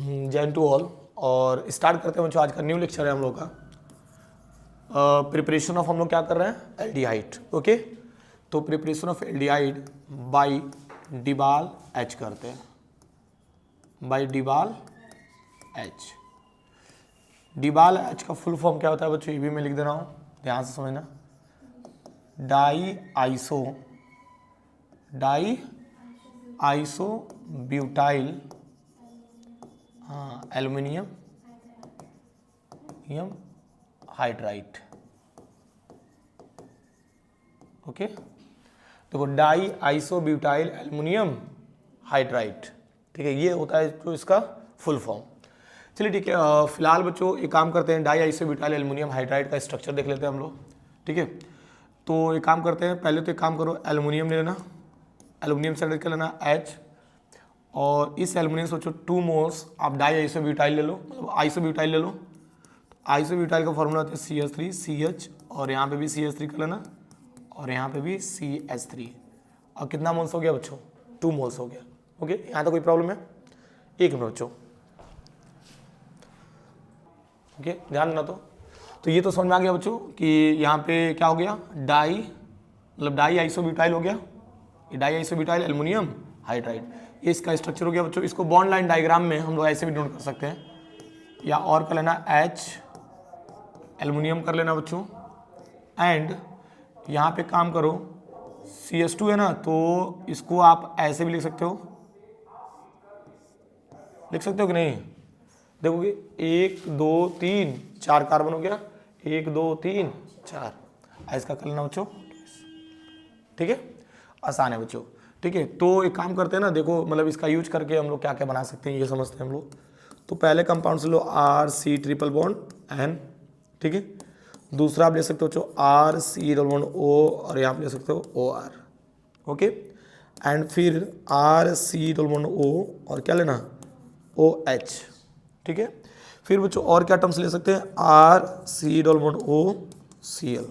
Jain to all. और start करते हैं बच्चों, आज का न्यू लेक्चर है हम लोग का। प्रिपरेशन ऑफ हम लोग क्या कर रहे हैं, एल्डिहाइड। ओके, तो preparation of aldehyde by DIBAL H करते हैं, by DIBAL H. DIBAL H का फुल फॉर्म क्या होता है बच्चों, ये भी मैं लिख दे रहा हूँ, ध्यान से समझना। Die iso butyl aluminium hydride. Okay, देखो die iso butyl aluminium hydride, ठीक है, ये होता है जो इसका फुल फॉर्म। चलिए ठीक है, फिलहाल बच्चों एक काम करते हैं, di iso butyl aluminium hydride का स्ट्रक्चर देख लेते हैं हम लोग। ठीक है, तो एक काम करते हैं, पहले तो एक काम करो, एल्युमिनियम ले लेना, एल्युमिनियम से कर लेना H, और इस एल्युमिनियम से बच्चों 2 मोल्स आप डाई आइसो ब्यूटाइल ले लो, मतलब आइसो ब्यूटाइल ले लो। आइसो ब्यूटाइल का फॉर्मूला होता है CH3 CH, और यहाँ पे भी CH3 कर लेना, और यहाँ पे भी CH3। और कितना मोल्स हो गया बच्चों, 2 मोल्स हो गया। ओके, यहाँ तो कोई प्रॉब्लम है, एक मिनट बच्चों। ओके, ध्यान देना। तो ये तो समझ में आ गया बच्चों कि यहाँ पे क्या हो गया, डाई मतलब डाई आइसो ब्यूटाइल हो गया, ये di iso butyl aluminium hydride, ये इसका स्ट्रक्चर हो गया बच्चों। इसको बॉन्ड लाइन डायग्राम में हम लोग ऐसे भी नोट कर सकते हैं, या और कर लेना H एल्युमिनियम कर लेना बच्चों, एंड यहाँ पे काम करो CH2 है ना, तो इसको आप ऐसे भी लिख सकते हो कि नहीं। देखोगे 1 2 3 4 कार्बन हो गया, 1 2 3 4, इसका कर लेना बच्चों। ठीक है, आसान है बच्चों। ठीक है, तो एक काम करते हैं ना, देखो मतलब इसका यूज करके हम लोग क्या क्या बना सकते हैं ये समझते हैं हम लोग। तो पहले कंपाउंड से लो RC ट्रिपल बॉन्ड N, ठीक है। दूसरा आप ले सकते हो बच्चों RC डबल बॉन्ड O, और यहाँ पे ले सकते हो OR। ओके, एंड फिर RC डबल बॉन्ड O, और क्या लेना OH। ठीक है, फिर बच्चों और क्या टर्म्स ले सकते हैं, RC डबल बॉन्ड OCl।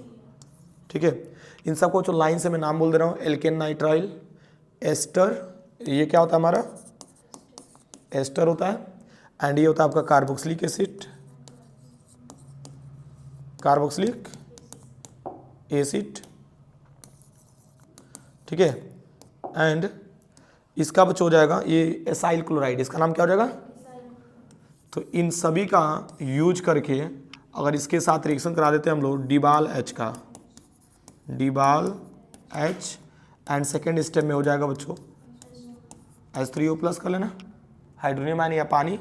ठीक है, इन सबको जो लाइन से मैं नाम बोल दे रहा हूँ, एल्केन नाइट्राइल एस्टर, ये क्या होता है हमारा एस्टर होता है, एंड ये होता है आपका कार्बोक्सिलिक एसिड, ठीक है। एंड इसका बच्चों हो जाएगा ये एसाइल क्लोराइड, इसका नाम क्या हो जाएगा। तो इन सभी का यूज करके अगर इसके साथ रिएक्शन करा देते हैं हम लोग डिबाल H का, डिबाल H, एंड सेकेंड स्टेप में हो जाएगा बच्चों H3O प्लस कर लेना, हाइड्रोनियम आयन या पानी,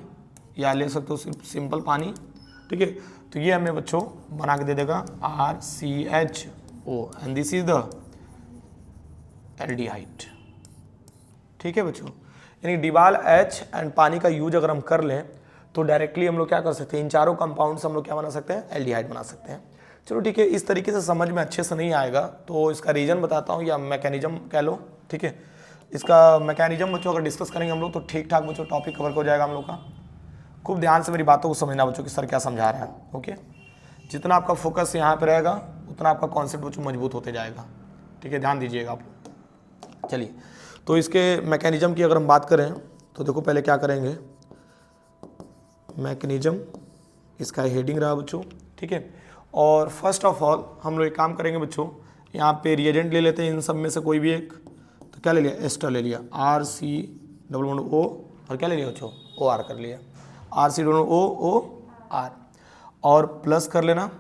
या ले सकते हो सिंपल पानी। ठीक है, तो ये हमें बच्चों बना के दे देगा RCHO, and this is the aldehyde. ठीक है बच्चों, यानी डिबाल H एंड पानी का यूज अगर हम कर लें तो डायरेक्टली हम लोग क्या कर सकते हैं, इन चारों कंपाउंड से हम लोग क्या बना सकते हैं, एल्डिहाइड बना सकते हैं। चलो ठीक है, इस तरीके से समझ में अच्छे से नहीं आएगा तो इसका रीजन बताता हूँ, या मैकेनिज्म कह लो। ठीक है, इसका मैकेनिज्म बच्चों अगर डिस्कस करेंगे हम लोग तो ठीक ठाक बच्चों टॉपिक कवर हो जाएगा हम लोग का। खूब ध्यान से मेरी बातों को समझना बच्चों कि सर क्या समझा रहे हैं। ओके, जितना आपका फोकस यहाँ पर रहेगा उतना आपका कॉन्सेप्ट बच्चों मजबूत होते जाएगा। ठीक है, ध्यान दीजिएगा आप लोग। चलिए, तो इसके मैकेनिज्म की अगर हम बात करें तो देखो पहले क्या करेंगे, मैकेनिज्म इसका हेडिंग रहा बच्चों। ठीक है, और फर्स्ट ऑफ ऑल हम लोग एक काम करेंगे बच्चों, यहाँ पे रिएजेंट ले लेते हैं इन सब में से कोई भी एक। तो क्या ले लिया, एस्टर ले लिया, RC डबल बॉन्ड O, और क्या ले लिया बच्चों OR कर लिया, RC डबल बॉन्ड OR, और प्लस कर लेना।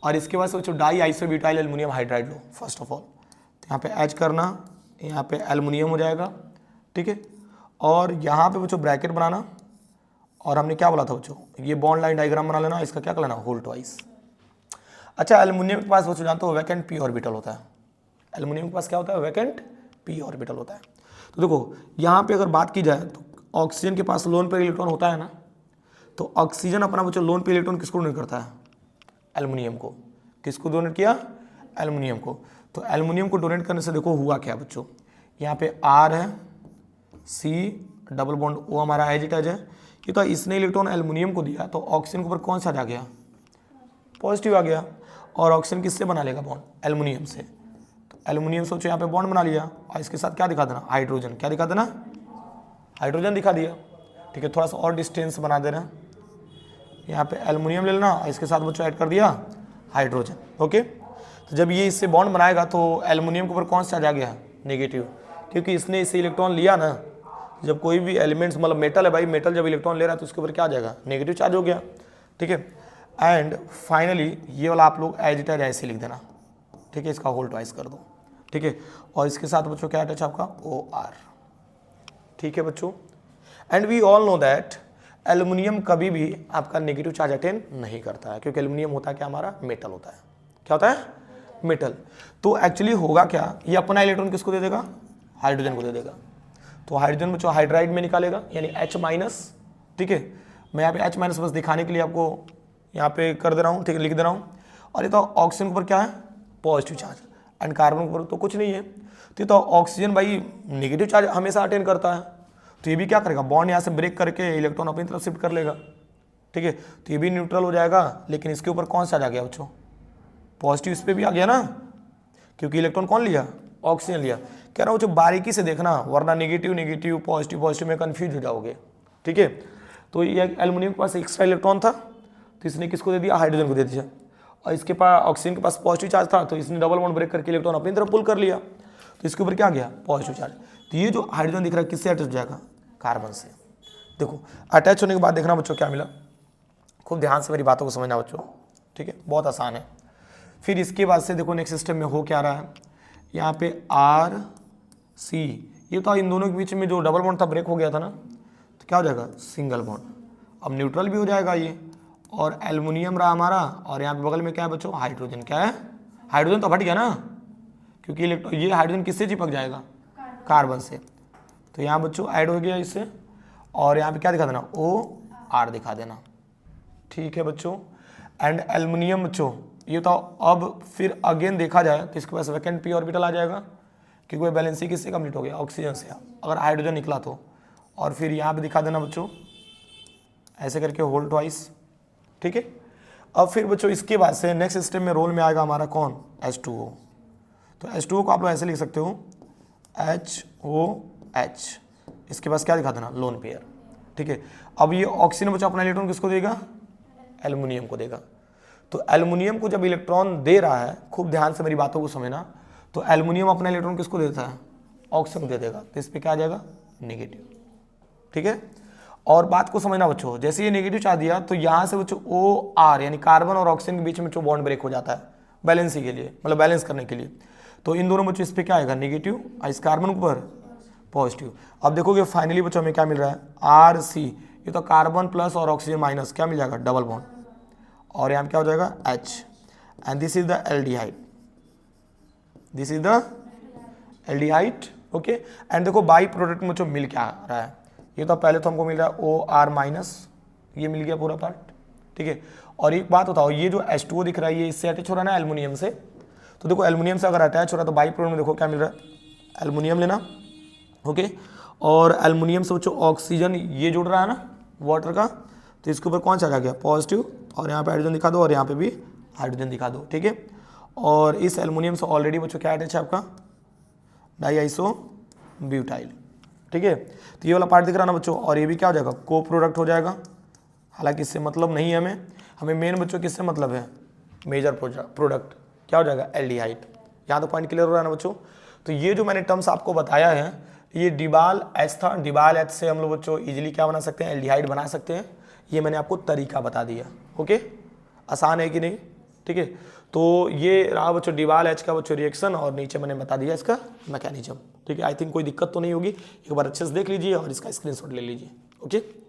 और इसके बाद से बच्चों di iso butyl aluminium hydride लो फर्स्ट ऑफ ऑल, तो यहाँ पे H करना, यहाँ पे एल्युमिनियम हो जाएगा। ठीक है, और यहाँ पे बच्चों ब्रैकेट बनाना, और हमने क्या बोला था बच्चों, ये बॉन्ड लाइन डायग्राम बना लेना, इसका क्या कर लेना, होल ट्वाइस। अच्छा, एल्युमिनियम के पास बच्चों जानते हो वैकेंट p ऑर्बिटल होता है, एल्युमिनियम के पास क्या होता है, वैकेंट p ऑर्बिटल होता है। तो देखो यहाँ पे अगर बात की जाए तो ऑक्सीजन के पास लोन पेयर इलेक्ट्रॉन होता है ना, तो ऑक्सीजन अपना बच्चों लोन पेयर इलेक्ट्रॉन किसको डोनेट करता है, एल्युमिनियम को। किसको डोनेट किया, एल्युमिनियम को। तो एल्युमिनियम को डोनेट करने से देखो हुआ क्या बच्चों, यहाँ पे R है, C डबल बॉन्ड O हमारा एज इट एज है, कि तो इसने इलेक्ट्रॉन एल्युमिनियम को दिया तो ऑक्सीजन के ऊपर कौन सा आ गया, पॉजिटिव आ गया, और ऑक्सीजन किससे बना लेगा बॉन्ड, एल्युमिनियम से। तो एल्युमिनियम सोचो यहाँ पे बॉन्ड बना लिया, और इसके साथ क्या दिखा देना, हाइड्रोजन, क्या दिखा देना, हाइड्रोजन दिखा दिया। ठीक है, थोड़ा सा और डिस्टेंस बना दे रहे हैं, यहाँ पे एल्युमिनियम ले लेना, इसके साथ बच्चों ऐड कर दिया हाइड्रोजन। ओके, तो जब ये इससे बॉन्ड बनाएगा तो एल्युमिनियम के ऊपर कौन सा चार्ज आ गया, नेगेटिव, क्योंकि इसने इससे इलेक्ट्रॉन लिया ना। जब कोई भी एलिमेंट्स मतलब मेटल है भाई, मेटल जब इलेक्ट्रॉन ले रहा है तो उसके ऊपर क्या आ जाएगा, नेगेटिव चार्ज हो गया। ठीक है, एंड फाइनली ये वाला आप लोग एज इट इज ऐसे लिख देना। ठीक है, इसका होल ट्वाइस कर दो। ठीक है, और इसके साथ बच्चों क्या अटैच आपका OR। ठीक है बच्चों, and we all know that aluminium कभी भी आपका नेगेटिव चार्ज अटेन नहीं करता है, क्योंकि एल्युमिनियम होता है क्या, हमारा मेटल होता है। क्या होता है, मेटल। तो एक्चुअली होगा क्या, ये अपना इलेक्ट्रॉन किसको दे देगा, हाइड्रोजन को दे देगा। तो हाइड्रोजन बच्चों हाइड्राइड में निकालेगा, यानी H-। ठीक है, मैं यहाँ पे H- बस दिखाने के लिए आपको यहाँ पे कर दे रहा हूँ। ठीक है, लिख दे रहा हूँ। और ये तो ऑक्सीजन के ऊपर क्या है, पॉजिटिव चार्ज, एंड कार्बन के ऊपर तो कुछ नहीं है। तो ये तो ऑक्सीजन भाई नेगेटिव चार्ज हमेशा अटेन करता है, तो ये भी क्या करेगा, बॉन्ड यहाँ से ब्रेक करके इलेक्ट्रॉन अपनी तरफ शिफ्ट कर लेगा। ठीक है, तो ये भी न्यूट्रल हो जाएगा, लेकिन इसके ऊपर कौन सा आ गया बच्चों, पॉजिटिव इस पर भी आ गया ना, क्योंकि इलेक्ट्रॉन कौन लिया, ऑक्सीजन लिया। कह रहा हूँ जो बारीकी से देखना, वरना नेगेटिव नेगेटिव पॉजिटिव पॉजिटिव में कंफ्यूज हो जाओगे। ठीक है, तो ये एल्युमिनियम के पास एक्स्ट्रा इलेक्ट्रॉन था, तो इसने किसको दे दिया, हाइड्रोजन को दे दिया। और इसके पास ऑक्सीजन के पास पॉजिटिव चार्ज था, तो इसने डबल बॉन्ड ब्रेक करके इलेक्ट्रॉन अपनी तरफ पुल कर लिया, तो इसके ऊपर क्या गया, पॉजिटिव चार्ज। तो ये जो हाइड्रोजन दिख रहा है किससे अटैच हो जाएगा, कार्बन से। देखो अटैच होने के बाद देखना बच्चों क्या मिला, खूब ध्यान से मेरी बातों को समझना बच्चों। ठीक है, बहुत आसान है। फिर इसके बाद से देखो नेक्स्ट सिस्टम में हो क्या रहा है, यहाँ पे RC, ये तो इन दोनों के बीच में जो डबल बॉन्ड था ब्रेक हो गया था ना, तो क्या हो जाएगा, सिंगल बॉन्ड। अब न्यूट्रल भी हो जाएगा ये, और एल्युमिनियम रहा हमारा, और यहाँ पे बगल में क्या है बच्चों, हाइड्रोजन। क्या है, हाइड्रोजन तो हट गया ना, क्योंकि ये हाइड्रोजन किससे चिपक जाएगा, कार्बन से। तो यहाँ बच्चों ऐड हो गया इससे, और यहाँ पे क्या दिखा देना, OR दिखा देना। ठीक है बच्चों, एंड एल्युमिनियम बच्चों ये तो अब फिर अगेन देखा जाए तो इसके पास वैकेंट p ऑर्बिटल आ जाएगा, क्योंकि वह बैलेंसिंग किससे कंप्लीट हो गया, ऑक्सीजन से, अगर हाइड्रोजन निकला तो। और फिर यहाँ पे दिखा देना बच्चों ऐसे करके होल ट्वाइस। ठीक है, अब फिर बच्चों इसके बाद से नेक्स्ट सिस्टम में रोल में आएगा हमारा कौन, H2O। तो H2O को आप लोग ऐसे लिख सकते हो HOH, इसके पास क्या दिखा देना, लोन पेयर। ठीक है, अब ये ऑक्सीजन बच्चों अपना इलेक्ट्रॉन किसको देगा, एल्युमिनियम को देगा। तो एल्युमिनियम को जब इलेक्ट्रॉन दे रहा है, खूब ध्यान से मेरी बातों को समझना, तो एल्युमिनियम अपना इलेक्ट्रॉन किसको देता है, ऑक्सीजन को दे देगा, तो इस पर क्या आ जाएगा, नेगेटिव। ठीक है, और बात को समझना बच्चों, जैसे ये नेगेटिव चार्ज दिया तो यहाँ से बच्चों OR यानी कार्बन और ऑक्सीजन के बीच में जो बॉन्ड ब्रेक हो जाता है बैलेंसिंग के लिए, मतलब बैलेंस करने के लिए। तो इन दोनों बच्चों इस पर क्या आएगा, नेगेटिव, इस कार्बन के ऊपर पॉजिटिव। अब देखोगे फाइनली बच्चों हमें क्या मिल रहा है, RC, ये तो कार्बन प्लस और ऑक्सीजन माइनस, क्या मिल जाएगा, डबल बॉन्ड, और यहाँ क्या हो जाएगा H, and this is the aldehyde, this is the aldehyde. Okay, and देखो बाई प्रोडक्ट में जो मिल क्या रहा है, ये तो पहले तो हमको मिल रहा है OR माइनस, ये मिल गया पूरा पार्ट। ठीक है, और एक बात बताओ, ये जो H2O दिख रहा है ये इससे अटैच हो रहा है ना एल्युमिनियम से, तो देखो एल्युमिनियम से अगर अटैच हो रहा है तो बाई प्रोडक्ट में देखो क्या मिल रहा है, एल्युमिनियम लेना। ओके, और एल्युमिनियम से बच्चों ऑक्सीजन ये जुड़ रहा है ना वाटर का, तो इसके ऊपर कौन सा आ गया, पॉजिटिव, और यहाँ पे हाइड्रोजन दिखा दो, और यहाँ पे भी हाइड्रोजन दिखा दो। ठीक है, और इस एल्युमिनियम से ऑलरेडी बच्चों क्या अटैच है आपका, डाईआइसोब्यूटाइल। ठीक है, तो ये वाला पार्ट दिख रहा है ना बच्चों, और ये भी क्या हो जाएगा, को प्रोडक्ट हो जाएगा। हालांकि इससे मतलब नहीं है हमें मेन बच्चों किससे मतलब है, मेजर प्रोडक्ट क्या हो जाएगा, एल्डिहाइड। यहाँ तो पॉइंट क्लियर हो रहा है ना बच्चों। तो ये जो मैंने टर्म्स आपको बताया है, ये डिबाल एच था, डिबाल एच से हम लोग बच्चों इजीली क्या बना सकते हैं, एल्डिहाइड बना सकते हैं। ये मैंने आपको तरीका बता दिया। ओके, आसान है कि नहीं। ठीक है, तो ये रहा बच्चों डिबाल एच का बच्चों रिएक्शन, और नीचे मैंने बता दिया इसका मैकेनिज्म। ठीक है, आई थिंक कोई दिक्कत तो नहीं होगी, एक बार अच्छे से देख लीजिए और इसका स्क्रीनशॉट ले लीजिए। ओके।